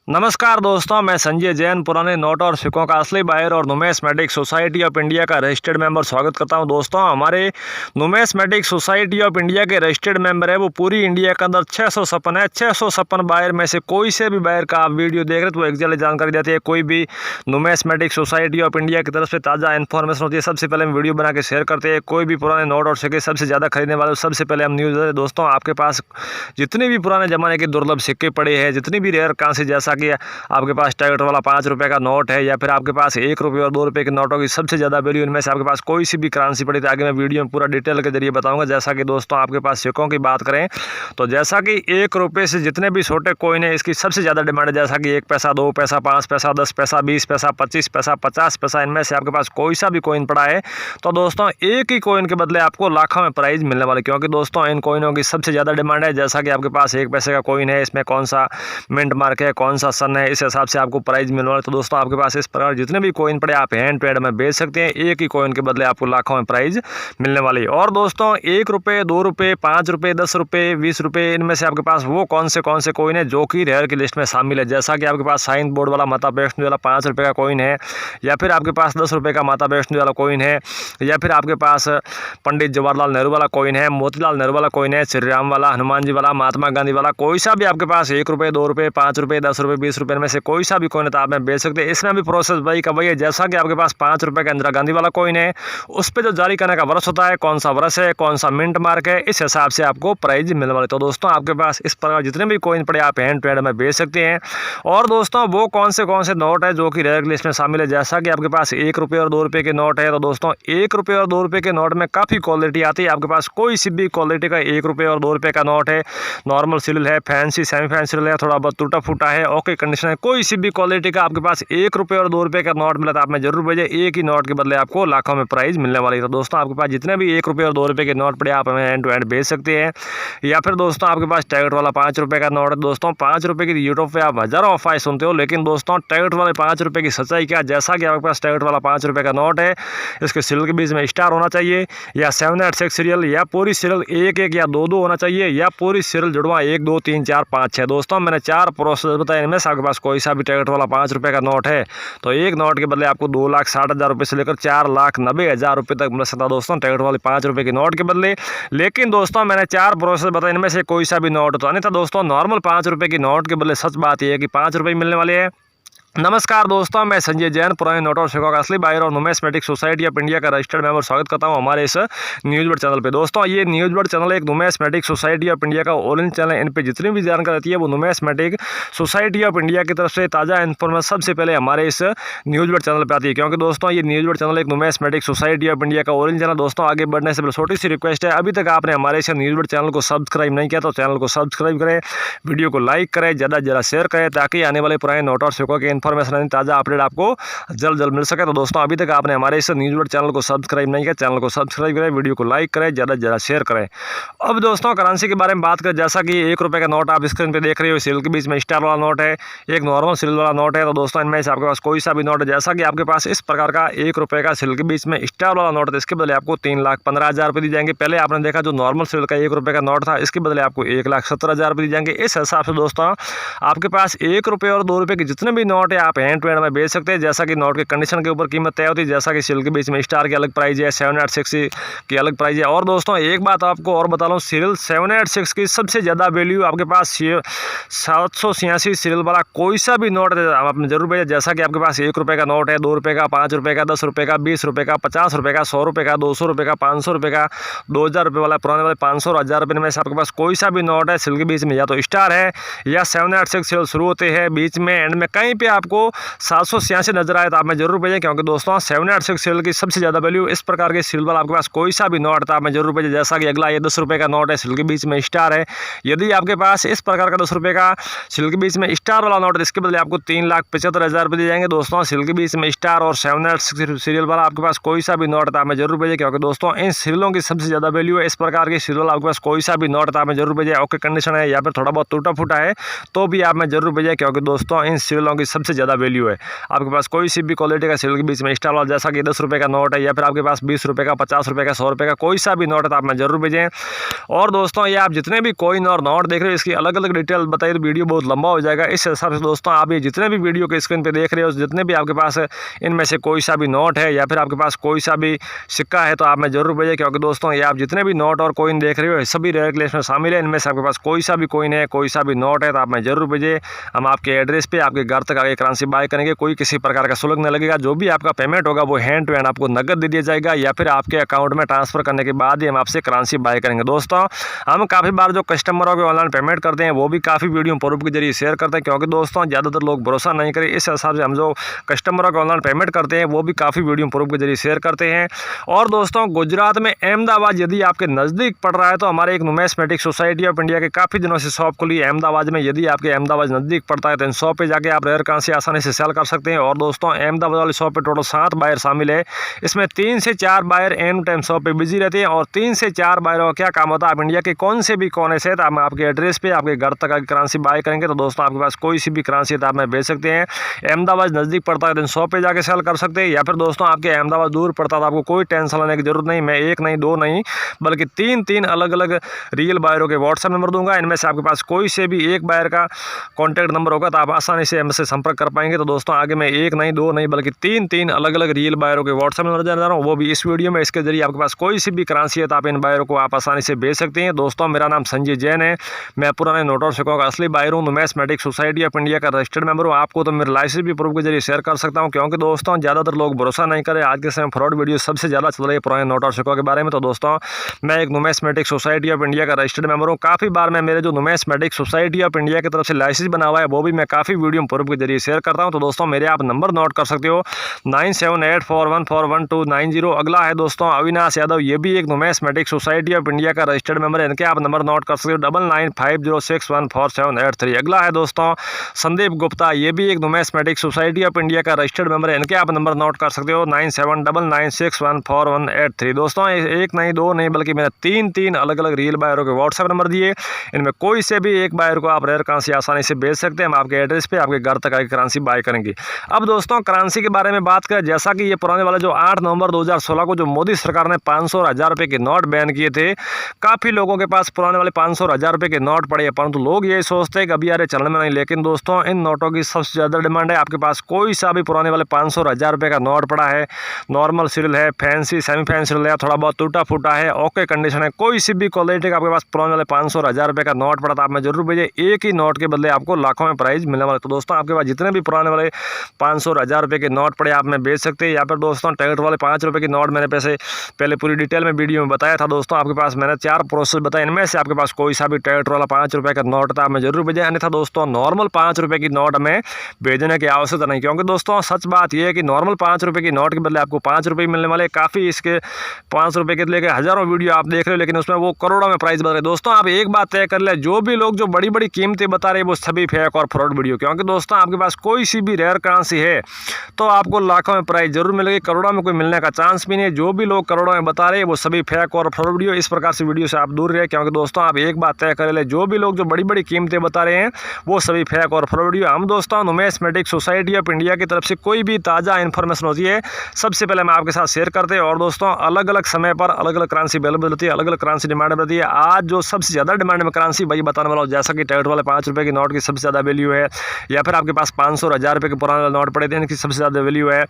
नमस्कार दोस्तों, मैं संजय जैन पुराने नोट और सिक्कों का असली बायर और नुमिस्मेटिक सोसाइटी ऑफ इंडिया का रजिस्टर्ड मेंबर स्वागत करता हूं। दोस्तों, हमारे नुमिस्मेटिक सोसाइटी ऑफ इंडिया के रजिस्टर्ड मेंबर है वो पूरी इंडिया के अंदर 656 है। 656 बायर में से कोई से भी बायर का आप वीडियो देख रहे तो वो एक्जेक्ट जानकारी देती है। कोई भी नुमिस्मेटिक सोसाइटी ऑफ इंडिया की तरफ से ताज़ा इन्फॉर्मेशन होती है, सबसे पहले हम वीडियो बना के शेयर करते हैं। कोई भी पुराने नोट और सिक्के सबसे ज़्यादा खरीदने वाले सबसे पहले हम न्यूज़ देते हैं। दोस्तों, आपके पास जितने भी पुराने ज़माने के दुर्लभ सिक्के पड़े हैं, जितनी भी रेयर करेंसी, जैसा कि आपके पास टैगेट वाला 5 रुपये का नोट है या फिर आपके पास 1 रुपये और 2 रुपये के नोटों की सबसे ज़्यादा वैल्यू, इनमें से आपके पास कोई सी भी करेंसी पड़ी तो आगे मैं वीडियो में पूरा डिटेल के जरिए बताऊंगा। जैसा कि दोस्तों आपके पास सिक्कों की बात करें तो जैसा कि 1 रुपये से जितने भी छोटे कॉइन है इसकी सबसे ज़्यादा डिमांड है। जैसा कि 1 पैसा, 2 पैसा, 5 पैसा, 10 पैसा, 20 पैसा, 25 पैसा, 50 पैसा, इनमें से आपके पास कोई सा भी कॉइन पड़ा है तो दोस्तों एक ही कॉइन के बदले आपको लाखों में प्राइज मिलने वाले, क्योंकि दोस्तों इन कॉइनों की सबसे ज़्यादा डिमांड है। जैसा कि आपके पास 1 पैसे का कॉइन है, इसमें कौन सा मिंट मार्क है, कौन सा सन है, इस हिसाब से आपको प्राइज मिलने वाला है। तो दोस्तों आपके पास इस प्रकार जितने भी कॉइन पड़े आप हैंड टू हैंड में बेच सकते हैं। एक ही कॉइन के बदले आपको लाखों में प्राइज मिलने वाली है। और दोस्तों 1 रुपये, 2 रुपये, 5 रुपये, 10 रुपये, 20 रुपये, इनमें से आपके पास वो कौन से कॉइन है जो कि रेयर की लिस्ट में शामिल है। जैसा कि आपके पास साइन बोर्ड वाला माता वैष्णो वाला 5 रुपये का कॉइन है, या फिर आपके पास 10 रुपये का माता वैष्णो वाला कॉइन है, या फिर आपके पास पंडित जवाहरलाल नेहरू वाला कॉइन है, मोतीलाल नेहरू वाला कॉइन है, श्री राम वाला, हनुमान जी वाला, महात्मा गांधी वाला, कोई सा भी आपके पास 1 रुपये, 2 रुपये, 5 रुपये, 10 रुपये, 20 रुपये में से कोई सा भी कॉइन है तो आप बेच सकते हैं। इसमें भी प्रोसेस वही का वही है। जैसा कि आपके पास 5 रुपये का इंदिरा गांधी वाला कॉइन है, उस पर जो जारी करने का वर्ष होता है, कौन सा वर्ष है, कौन सा मिंट मार्क है, इस हिसाब से आपको प्राइज मिलने वाले। तो दोस्तों आपके पास इस प्रकार जितने भी कॉइन पड़े आप हैंड टू हैंड में बेच सकते हैं। और दोस्तों वो कौन से नोट है जो कि रेयर लिस्ट में शामिल है। जैसा कि आपके पास 1 रुपये और 2 रुपये के नोट है तो दोस्तों 1 रुपये और 2 रुपये के नोट में काफ़ी क्वालिटी आती है। आपके पास कोई सी भी क्वालिटी का 1 रुपये और 2 रुपये का नोट है, नॉर्मल सिल है, फैंसी, सेमी फैंसी है, थोड़ा बहुत टूटा फूटा है, ओके कंडीशन है, कोई सी भी क्वालिटी का आपके पास 1 रुपये और 2 रुपये का नोट मिला तो आप में जरूर भेजें। एक ही नोट के बदले आपको लाखों में प्राइज मिलने वाली है। तो दोस्तों आपके पास जितने भी 1 रुपये और 2 रुपये के नोट पड़े आप हमें हैंड टू हैंड भेज सकते हैं। या फिर दोस्तों आपके पास टैगेट वाला 5 रुपये का नोट है। दोस्तों 5 रुपये की यूट्यूब पे आप हज़ारों अफवाहें सुनते हो, लेकिन दोस्तों टैगेट वाले 5 रुपये की सच्चाई क्या। जैसा कि आपके पास टैगेट वाला 5 रुपये का नोट है, इसके सीरियल के बीच में स्टार होना चाहिए, या 786 सीरियल, या पूरी सीरियल 1-1 या 2-2 होना चाहिए, या पूरी सीरियल जुड़वा 1, 2, 3, 4, 5, 6। दोस्तों मैंने 4 प्रोसेस बताए, इनमें से आपके पास कोई सा भी टैगेट वाला 5 रुपये का नोट है तो एक नोट के बदले आपको 2,60,000 रुपये से लेकर 4,90,000 रुपये तक मिल सकता है दोस्तों टैगेट वाले 5 रुपये के नोट के बदले। लेकिन दोस्तों मैंने 4 प्रोसेस बताए, इनमें से कोई सा भी नोट तो नहीं था। दोस्तों नॉर्मल 5 रुपये की नोट के बदले सच बात यह है कि 5 रुपये मिलने वाले हैं। नमस्कार दोस्तों, मैं संजय जैन पुराने नोट और सिक्कों का असली बायर और नुमिस्मेटिक सोसाइटी ऑफ इंडिया का रजिस्टर्ड मेंबर स्वागत करता हूं हमारे इस न्यूज़ वर्ड चैनल पे। दोस्तों ये न्यूज़ वर्ड चैनल एक नुमिस्मेटिक सोसाइटी ऑफ इंडिया का ओरिजिनल चैनल है। इन पे जितनी भी जानकारी आती है वो नुमिस्मेटिक सोसाइटी ऑफ इंडिया की तरफ से ताज़ा इन्फॉर्मेशन सबसे पहले हमारे इस न्यूज़ वर्ड चैनल पर आती है, क्योंकि दोस्तों ये न्यूज़ वर्ड चैनल एक नुमिस्मेटिक सोसाइटी ऑफ इंडिया का ओरिजिनल चैनल। दोस्तों आगे बढ़ने से पहले छोटी सी रिक्वेस्ट है, अभी तक आपने हमारे इस न्यूज़ वर्ड चैनल को सब्सक्राइब नहीं किया तो चैनल को सब्सक्राइब करें, वीडियो को लाइक करें, ज़्यादा से ज़्यादा शेयर करें, ताकि आने वाले पुराने नोट और सिक्कों की इन्फॉर्मेशन ताज़ा अपडेट आपको जल्द मिल सके। तो दोस्तों अभी तक आपने हमारे इस न्यूज़ वर्ड चैनल को सब्सक्राइब नहीं किया, चैनल को सब्सक्राइब करें, वीडियो को लाइक करें, ज़्यादा से ज़्यादा शेयर करें। अब दोस्तों करेंसी के बारे में बात करें, जैसा कि 1 रुपये का नोट आप स्क्रीन पे देख रहे हो, सीरियल के बीच में स्टार वाला नोट है, एक नॉर्मल सीरियल वाला नोट है। तो दोस्तों इनमें से आपके पास कोई सा भी नोट है, जैसा कि आपके पास इस प्रकार का 1 रुपये का सीरियल के बीच में स्टार वाला नोट है, इसके बदले आपको 3,15,000 रुपये दी जाएंगे। पहले आपने देखा जो नॉर्मल सीरियल का 1 रुपये का नोट था, इसके बदले आपको 1,17,000 रुपये दी जाएंगे। इस हिसाब से दोस्तों आपके पास 1 रुपये और 2 रुपये के जितने भी नोट है आप हैंड टू हैंड में बेच सकते हैं। जैसा कि नोट के कंडीशन के ऊपर कीमत तय होती है, जैसा कि सीरियल के बीच में स्टार की अलग प्राइस है, 786 की अलग प्राइस है। और दोस्तों एक बात आपको और बता लूँ, सीरियल 786 की सबसे ज़्यादा वैल्यू आपके पास 786 सीरियल वाला कोई सा भी नोट आपने जरूर भेजा। जैसा कि आपके पास 1 रुपये का नोट है, 2 रुपये का, 5 रुपये का, 10 रुपये का, 20 रुपये का, 50 रुपये का, 100 रुपये का, 200 रुपये का, 500 रुपये का, 2,000 रुपये वाला, पुराने वाले 500 और 1,000 रुपये में से आपके पास कोई सा भी नोट है सीरियल के बीच में या तो स्टार है या 786 सीरियल शुरू होते हैं, बीच में एंड में कहीं पर आपको 786 नजर आए तो आप में जरूर भेजें, क्योंकि दोस्तों 786 सीरियल की सबसे ज़्यादा वैल्यू इस प्रकार के सीरियल वाला आपके पास कोई सा भी नोट था मैं जरूर भेजें। जैसा कि अगला ये 10 रुपये का नोट है, सीरियल के बीच में स्टार है, यदि आपके पास इस प्रकार का 10 रुपये का सीरियल के बीच में स्टार वाला नोट है, इसके बदले आपको 3,75,000 रुपये दिए जाएंगे। दोस्तों सीरियल के बीच में स्टार और 786 सीरियल वाला आपके पास कोई सा भी नोट था मैं जरूर भेजें, क्योंकि दोस्तों इन सीरियलों की सबसे ज़्यादा वैल्यू है। इस प्रकार के सीरियल आपके पास कोई सा भी नोट था मैं जरूर भेजें, ओके कंडीशन है या फिर थोड़ा बहुत टूटा फूटा है तो भी आप में जरूर भेजें, क्योंकि दोस्तों इन सीरियलों की सबसे सबसे ज़्यादा वैल्यू है। आपके पास कोई सी भी क्वालिटी का सिल्क के बीच में स्टार वाला, जैसा कि 10 रुपये का नोट है या फिर आपके पास 20 रुपये का, 50 रुपये का, 100 रुपये का कोई सा भी नोट है तो आप मैं जरूर भेजें। और दोस्तों ये आप जितने भी कॉइन और नोट देख रहे हो इसकी अलग अलग डिटेल बताइए तो वीडियो बहुत लंबा हो जाएगा। इस हिसाब से दोस्तों आप ये जितने भी वीडियो के स्क्रीन पे देख रहे हो, जितने भी आपके पास इनमें से कोई सा भी नोट है या फिर आपके पास कोई सा भी सिक्का है तो आप मैं जरूर भेजें, क्योंकि दोस्तों ये आप जितने भी नोट और कॉइन देख रहे हो सभी रेयर लिस्ट में शामिल है। इनमें से आपके पास कोई सा भी कॉइन है, कोई सा भी नोट है तो आप मैं जरूर भेजें। हम आपके एड्रेस पे आपके घर तक आगे करेंसी बाय करेंगे, कोई किसी प्रकार का शुल्क नहीं लगेगा। जो भी आपका पेमेंट होगा वो हैंड टू हैंड आपको नगद दे दिया जाएगा या फिर आपके अकाउंट में ट्रांसफर करने के बाद ही हम आपसे करेंसी बाय करेंगे। दोस्तों हम काफ़ी बार जो कस्टमरों के ऑनलाइन पेमेंट करते हैं वो भी काफ़ी वीडियो प्रूफ के जरिए शेयर करते हैं, क्योंकि दोस्तों ज़्यादातर लोग भरोसा नहीं करें। इस हिसाब से हम जो कस्टमरों को ऑनलाइन पेमेंट करते हैं वो भी काफ़ी वीडियो प्रूफ के जरिए शेयर करते हैं। और दोस्तों गुजरात में अहमदाबाद यदि आपके नज़दीक पड़ रहा है तो हमारे एक नुमेस्मेटिक सोसाइटी ऑफ इंडिया के काफ़ी दिनों से शॉप खुली है अहमदाबाद में। यदि आपके अहमदाबाद नज़दीक पड़ता है तो इन शॉप पे जाके आप रेयर करेंसी आसानी से सेल कर सकते हैं। और दोस्तों अहमदाबाद वाली शॉप पे टोटल 7 बायर शामिल है। इसमें 3 से 4 बायर एन टाइम शॉप पे बिजी रहते हैं और 3 से 4 बायरों का क्या काम होता है, आप इंडिया के कौन से भी कोने से हम आपके एड्रेस पे आपके घर तक करेंसी बाय करेंगे। तो दोस्तों आपके पास कोई सी भी करेंसी है तो आप में भेज सकते हैं। अहमदाबाद नज़दीक पड़ता है तो शॉप पे जाके सेल कर सकते हैं, या फिर दोस्तों आपके अहमदाबाद दूर पड़ता है तो आपको कोई टेंशन लेने की जरूरत नहीं। मैं 1 नहीं 2 नहीं बल्कि 3 अलग अलग रियल बायरों के व्हाट्सएप नंबर दूंगा। इनमें से आपके पास कोई से भी एक बायर का कॉन्टैक्ट नंबर होगा तो आप आसानी से हमसे संपर्क कर पाएंगे। तो दोस्तों आगे मैं 1 नहीं 2 नहीं बल्कि 3 अलग अलग रियल बायरों के व्हाट्सएप नंबर दे रहा हूँ, वो भी इस वीडियो में। इसके जरिए आपके पास कोई सी भी करेंसी है तो आप इन बायरों को आप आसानी से भेज सकते हैं। दोस्तों मेरा नाम संजय जैन है, मैं पुराने नोट और सिक्कों का असली बायर हूँ, नुमेस्मेटिक सोसाइटी ऑफ इंडिया का रजिस्टर्ड मेंबर हूँ। आपको तो मेरे लाइसेंस भी प्रूफ के जरिए शेयर कर सकता हूँ, क्योंकि दोस्तों ज़्यादातर लोग भरोसा नहीं करें। आज के समय फ्रॉड वीडियो सबसे ज़्यादा चल रही है पुराने नोट और सिक्कों के बारे में। तो दोस्तों मैं एक नुमेस्मेटिक सोसाइटी ऑफ इंडिया का रजिस्टर्ड मेंबर हूँ। काफ़ी बार मैं मेरे जो नुमेस्मेटिक सोसाइटी ऑफ इंडिया की तरफ से लाइसेंस बना हुआ है वो भी मैं काफ़ी वीडियो प्रूफ के जरिए शेयर करता हूँ। तो दोस्तों मेरे आप नंबर नोट कर सकते हो 9784141290। अगला है दोस्तों अविनाश यादव, ये भी एक नुमेस्मेटिक सोसाइटी ऑफ इंडिया का रजिस्टर्ड मेंबर है। इनके आप नंबर नोट कर सकते हो 9950614783। अगला है दोस्तों संदीप गुप्ता, ये भी एक नुमेस्मेटिक सोसाइटी ऑफ इंडिया का रजिस्टर्ड मेंबर है। इनके आप नंबर नोट कर सकते हो 9799614183। दोस्तों 1 नहीं 2 नहीं बल्कि मैंने 3 अलग अलग रियल बायरों के व्हाट्सएप नंबर दिए। इनमें कोई से भी एक बायर को आप रेयर करेंसी आसानी से भेज सकते हैं। हम आपके एड्रेस पे आपके घर तक आके करेंसी बाय करेंगे। अब दोस्तों करेंसी के बारे में बात करें, जैसा कि ये पुराने वाले जो 8 नवंबर 2016 को जो मोदी सरकार ने 500 और 1000 रुपये के नोट बैन किए थे, काफ़ी लोगों के पास पुराने वाले 500 और 1000 रुपये के नोट पड़े हैं, परंतु लोग ये सोचते हैं कि अभी यार चलन में नहीं। लेकिन दोस्तों इन नोटों की सबसे ज़्यादा डिमांड है। आपके पास कोई सा भी पुराने वाले 500 और 1000 रुपये का नोट पड़ा है, नॉर्मल सीरियल है, फैंसी सेमी फैंसी सीरियल है, थोड़ा बहुत टूटा फूटा है, ओके कंडीशन है, कोई सी भी क्वालिटी का आपके पास पुराने वाले 500 और 1000 रुपये का नोट पड़ा था आप मैं जरूर भेजिए। एक ही नोट के बदले आपको लाखों में प्राइज मिलने वाला। तो दोस्तों आपके पास जितने भी पुराने वाले 500 और 1000 रुपये के नोट पड़े आप में बेच सकते हैं। यहाँ पर दोस्तों टैक्स वाले 5 रुपये के नोट मैंने पहले पूरी डिटेल में वीडियो में बताया था। दोस्तों आपके पास मैंने 4 प्रोसेस बताए, इनमें से आपके पास कोई सा भी टैक्स वाला 5 रुपये का नोट था मैं जरूर भेजें। अन्यथा दोस्तों नॉर्मल 5 रुपये की नोट हमें भेजने की आवश्यकता नहीं, क्योंकि दोस्तों सच बात यह है कि नॉर्मल 5 रुपये की नोट के बदले आपको 5 रुपये मिलने वाले। काफ़ी इसके 5 रुपये के लेकर हज़ारों वीडियो आप देख रहे हो, लेकिन उसमें वो करोड़ों में प्राइस बता रहे। दोस्तों आप एक बात तय कर ले, जो भी लोग जो बड़ी बड़ी कीमतें बता रहे हैं वो सभी फेक और फ्रॉड वीडियो, क्योंकि दोस्तों आपके पास कोई सी भी रेयर करेंसी है तो आपको लाखों में प्राइस जरूर मिलेगी, करोड़ों में कोई मिलने का चांस भी नहीं। जो भी लोग करोड़ों में बता रहे हैं वो सभी फेक और फ्रॉड वीडियो। इस प्रकार से वीडियो से आप दूर रहे, क्योंकि दोस्तों आप एक बात तय कर ले, जो भी लोग जो बड़ी बड़ी कीमतें बता रहे हैं वो सभी फेक और फ्रॉड वीडियो। हम दोस्तों नुमेस्मेटिक सोसाइटी ऑफ इंडिया की तरफ से कोई भी ताज़ा इन्फॉर्मेशन होती है सबसे पहले मैं आपके साथ शेयर करते हैं। और दोस्तों अलग अलग समय पर अलग अलग करेंसी अवेलेबल होती है, अलग अलग करेंसी डिमांड रहती है। आज जो सबसे ज़्यादा डिमांड में करेंसी वही बताने वाला हूँ, जैसा कि टैक्स वाले 5 रुपये की नोट की सबसे ज़्यादा वैल्यू है, या फिर आपके पास 500 और 1000 रुपये के पुराने नोट पड़े थे इनकी सबसे ज़्यादा वैल्यू है।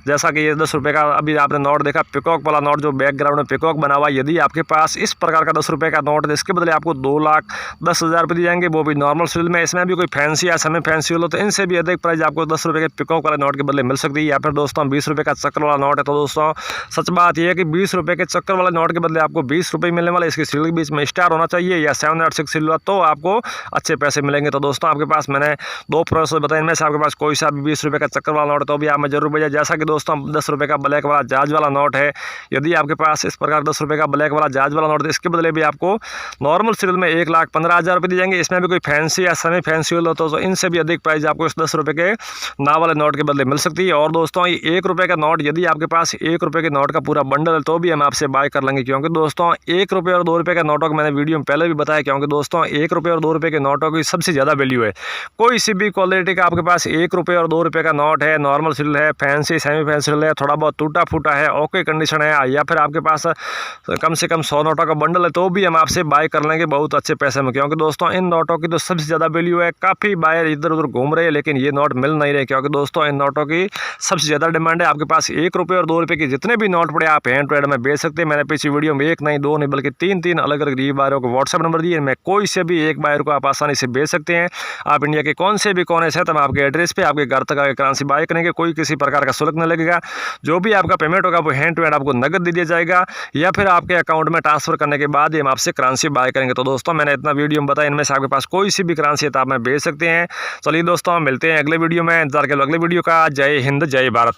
जैसा कि ये 10 रुपये का अभी आपने नोट देखा, पिकॉक वाला नोट जो बैकग्राउंड में पिकॉक बना हुआ, यदि आपके पास इस प्रकार का 10 रुपये का नोट है इसके बदले आपको 2,10,000 रुपये दिए जाएंगे, वो भी नॉर्मल सीरियल में। इसमें भी कोई फैंसी या सेमी फैंसी हो तो इनसे भी अधिक प्राइस आपको 10 रुपये के पिकॉक वाले नोट के बदले मिल सकती है। या फिर दोस्तों 20 रुपये का चक्कर वाला नोट है, तो दोस्तों सच बात यह है कि 20 रुपये के चक्कर वाले नोट के बदले आपको 20 रुपये मिलने वाले। इसके सीरियल के बीच में स्टार होना चाहिए या 786 सीरियल, तो आपको अच्छे पैसे मिलेंगे। तो दोस्तों आपके पास मैंने 2 प्रोसेस बताए, इनमें से आपके पास कोई सा भी 20 रुपये का चक्कर वाला नोट है तो भी आप मैं जरूर भेजा। जैसा कि दोस्तों 10 रुपये का ब्लैक वाला जाज वाला नोट है, यदि आपके पास इस प्रकार 10 रुपये का ब्लैक वाला जाज वाला नोट है इसके बदले भी आपको नॉर्मल सीरियल में 1,15,000 रुपये दिए जाएंगे। इसमें भी कोई फैंसी या सेमी फैंसी हो तो इनसे भी अधिक प्राइस आपको इस 10 रुपये के ना वाले नोट के बदले मिल सकती है। और दोस्तों ये 1 रुपये का नोट, यदि आपके पास 1 रुपये के नोट का पूरा बंडल है तो भी हम आपसे बाय कर लेंगे, क्योंकि दोस्तों 1 रुपये और 2 रुपये के नोटों को मैंने वीडियो में पहले भी बताया, क्योंकि दोस्तों 1 रुपये और 2 रुपये के नोटों की सबसे ज़्यादा वैल्यू है। कोई सी भी क्वालिटी का आपके पास 1 रुपये और 2 रुपये का नोट है, नॉर्मल सिल है, फैंसी सेमी फैंसी सिल है, थोड़ा बहुत टूटा फूटा है, ओके कंडीशन है, या फिर आपके पास कम से कम 100 नोटों का बंडल है, तो भी हम आपसे बाय कर लेंगे बहुत अच्छे पैसे में। क्योंकि दोस्तों इन नोटों की तो सबसे ज़्यादा वैल्यू है, काफ़ी बायर इधर उधर घूम रहे हैं लेकिन ये नोट मिल नहीं रहे। क्योंकि दोस्तों इन नोटों की सबसे ज़्यादा डिमांड है। आपके पास 1 रुपये और 2 रुपये के जितने भी नोट पड़े आप हैंड टू हैंड में बेच सकते हैं। मैंने पिछली वीडियो में 1 नहीं 2 नहीं बल्कि 3 अलग अलग गरीब बायरों को व्हाट्सएप नंबर दिए, मैं कोई से भी एक बायर को आप आसानी से बेच सकते हैं। आप इंडिया के कौन से भी कोने से, तब आपके एड्रेस पे आपके घर तक आके करेंसी बाय करेंगे, कोई किसी प्रकार का शुल्क नहीं लगेगा। जो भी आपका पेमेंट होगा वो हैंड टू हैंड आपको नगद दे दिया जाएगा, या फिर आपके अकाउंट में ट्रांसफर करने के बाद ही हम आपसे करेंसी बाय करेंगे। तो दोस्तों मैंने इतना वीडियो में बताया, इनमें से आपके पास कोई सी भी करेंसी है तो आप में बेच सकते हैं। चलिए दोस्तों मिलते हैं अगले वीडियो में, इंतजार कर लो अगले वीडियो का। जय हिंद जय भारत।